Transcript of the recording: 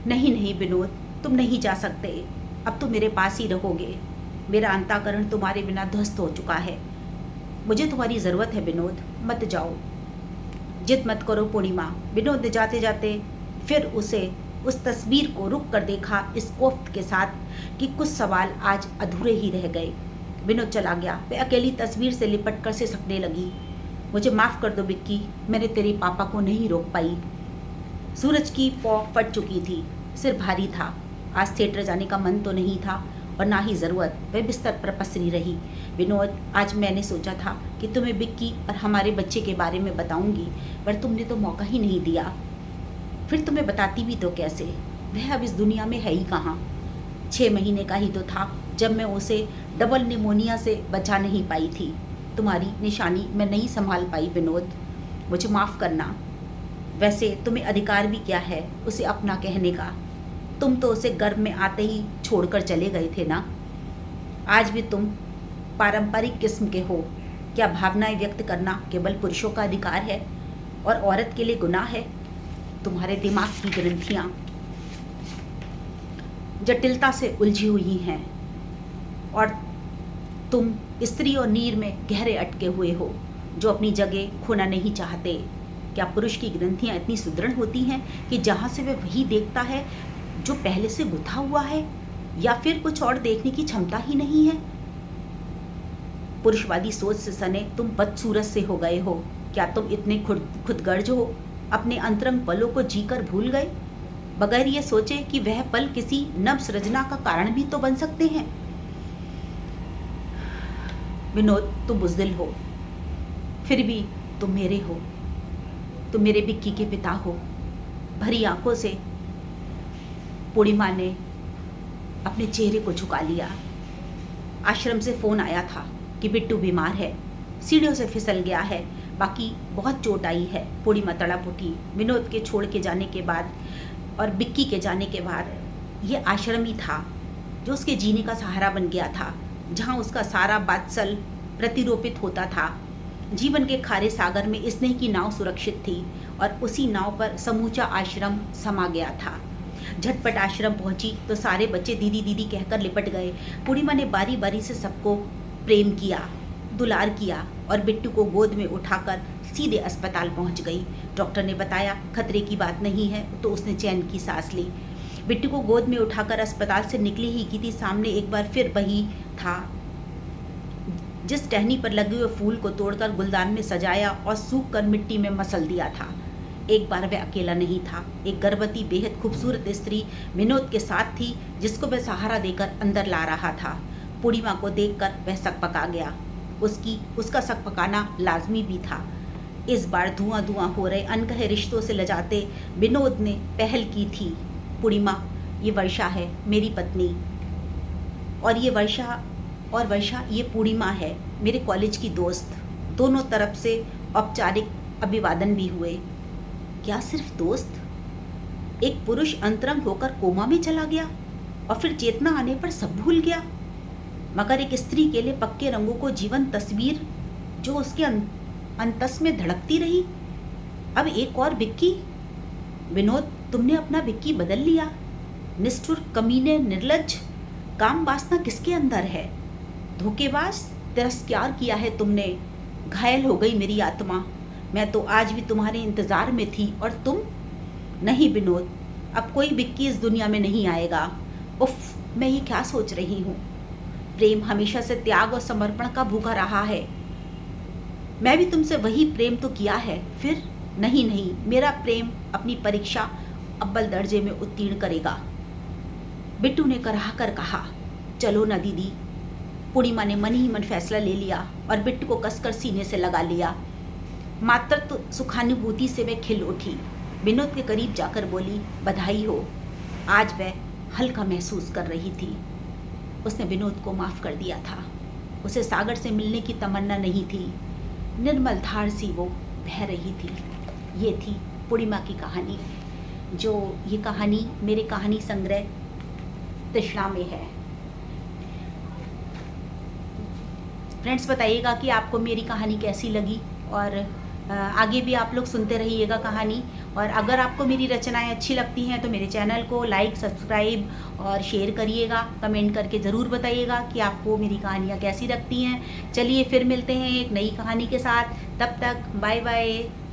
नहीं नहीं विनोद, तुम नहीं जा सकते। अब तुम मेरे पास ही रहोगे। मेरा अंतःकरण तुम्हारे बिना ध्वस्त हो चुका है। मुझे तुम्हारी ज़रूरत है विनोद, मत जाओ। जिद मत करो पूर्णिमा। विनोद ने जाते जाते फिर उसे उस तस्वीर को रुक कर देखा इस कोफ्त के साथ कि कुछ सवाल आज अधूरे ही रह गए। विनोद चला गया। वह अकेली तस्वीर से लिपट कर सिसकने लगी। मुझे माफ़ कर दो विक्की, मैंने तेरे पापा को नहीं रोक पाई। सूरज की पौ फट चुकी थी, सिर भारी था। आज थिएटर जाने का मन तो नहीं था और ना ही ज़रूरत। वह बिस्तर पर पसरी रही। विनोद, आज मैंने सोचा था कि तुम्हें विक्की और हमारे बच्चे के बारे में बताऊंगी, पर तुमने तो मौका ही नहीं दिया। फिर तुम्हें बताती भी तो कैसे? वह अब इस दुनिया में है ही कहाँ। 6 महीने का ही तो था जब मैं उसे डबल निमोनिया से बचा नहीं पाई थी। तुम्हारी निशानी मैं नहीं संभाल पाई विनोद, मुझे माफ़ करना। वैसे तुम्हें अधिकार भी क्या है उसे अपना कहने का? तुम तो उसे गर्भ में आते ही छोड़कर चले गए थे ना। आज भी तुम पारंपरिक किस्म के हो। क्या भावनाएं व्यक्त करना केवल पुरुषों का अधिकार है और औरत के लिए गुनाह है? तुम्हारे दिमाग की ग्रंथियां जटिलता से उलझी हुई हैं और तुम स्त्री और नीर में गहरे अटके हुए हो जो अपनी जगह खोना नहीं चाहते। क्या पुरुष की ग्रंथियां इतनी सुदृढ़ होती हैं कि जहां से वह वही देखता है जो पहले से गुथा हुआ है, या फिर कुछ और देखने की क्षमता ही नहीं है? पुरुषवादी सोच से सने तुम बदसूरत से हो गए हो। क्या तुम इतने खुदगर्ज हो? अपने अंतरंग पलों को जीकर भूल गए, बगैर ये सोचे कि वह पल किसी नव सृजना का कारण भी तो बन सकते हैं। विनोद, तुम बुज़दिल हो, फिर भी तुम मेरे हो। तुम मेरे विक्की के पिता हो। भरी आंखों से पूर्णिमा ने अपने चेहरे को झुका लिया। आश्रम से फ़ोन आया था कि बिट्टू बीमार है, सीढ़ियों से फिसल गया है, बाकी बहुत चोट आई है। पूर्णिमा तड़प उठी। विनोद के छोड़ के जाने के बाद और बिक्की के जाने के बाद ये आश्रम ही था जो उसके जीने का सहारा बन गया था, जहाँ उसका सारा बात्सल प्रतिरोपित होता था। जीवन के खारे सागर में स्नेह की नाव सुरक्षित थी और उसी नाव पर समूचा आश्रम समा गया था। झटपट आश्रम पहुंची तो सारे बच्चे दीदी दीदी कहकर लिपट गए। पूर्णिमा ने बारी बारी से सबको प्रेम किया, दुलार किया और बिट्टू को गोद में उठाकर सीधे अस्पताल पहुंच गई। डॉक्टर ने बताया खतरे की बात नहीं है, तो उसने चैन की सांस ली। बिट्टू को गोद में उठाकर अस्पताल से निकली ही की थी, सामने एक बार फिर वही था। जिस टहनी पर लगे हुए फूल को तोड़कर गुलदान में सजाया और सूख कर मिट्टी में मसल दिया था। एक बार वह अकेला नहीं था। एक गर्भवती बेहद खूबसूरत स्त्री विनोद के साथ थी, जिसको वह सहारा देकर अंदर ला रहा था। पूर्णिमा को देखकर वह सकपका गया। उसका सकपकाना लाजमी भी था। इस बार धुआं धुआं हो रहे अनकहे रिश्तों से लजाते विनोद ने पहल की थी। पूर्णिमा, ये वर्षा है, मेरी पत्नी, और ये वर्षा ये पूर्णिमा है, मेरे कॉलेज की दोस्त। दोनों तरफ से औपचारिक अभिवादन भी हुए। क्या सिर्फ दोस्त? एक पुरुष अंतरंग होकर कोमा में चला गया और फिर चेतना आने पर सब भूल गया, मगर एक स्त्री के लिए पक्के रंगों को जीवन तस्वीर जो उसके अंतस में धड़कती रही। अब एक और विक्की। विनोद, तुमने अपना विक्की बदल लिया। निष्ठुर, कमीने, निर्लज्ज। काम वासना किसके अंदर है? धोखेबाज, तिरस्कार किया है तुमने। घायल हो गई मेरी आत्मा। मैं तो आज भी तुम्हारे इंतजार में थी और तुम? नहीं विनोद, अब कोई विक्की इस दुनिया में नहीं आएगा। उफ, मैं ये क्या सोच रही हूँ? प्रेम हमेशा से त्याग और समर्पण का भूखा रहा है। मैं भी तुमसे वही प्रेम तो किया है। फिर नहीं, मेरा प्रेम अपनी परीक्षा अव्वल दर्जे में उत्तीर्ण करेगा। बिट्टू ने कराह कर कहा। चलो ना दीदी। पूर्णिमा ने मन ही मन फैसला ले लिया और बिट्टू को कसकर सीने से लगा लिया। मातृत्व सुखानुभूति से वह खिल उठी। विनोद के करीब जाकर बोली, बधाई हो। आज वह हल्का महसूस कर रही थी। उसने विनोद को माफ़ कर दिया था। उसे सागर से मिलने की तमन्ना नहीं थी। निर्मल धार सी वो बह रही थी। ये थी पूर्णिमा की कहानी, जो ये कहानी मेरे कहानी संग्रह तृष्णा में है। फ्रेंड्स, बताइएगा कि आपको मेरी कहानी कैसी लगी और आगे भी आप लोग सुनते रहिएगा कहानी। और अगर आपको मेरी रचनाएं अच्छी लगती हैं तो मेरे चैनल को लाइक, सब्सक्राइब और शेयर करिएगा। कमेंट करके ज़रूर बताइएगा कि आपको मेरी कहानियाँ कैसी लगती हैं। चलिए फिर मिलते हैं एक नई कहानी के साथ। तब तक बाय बाय।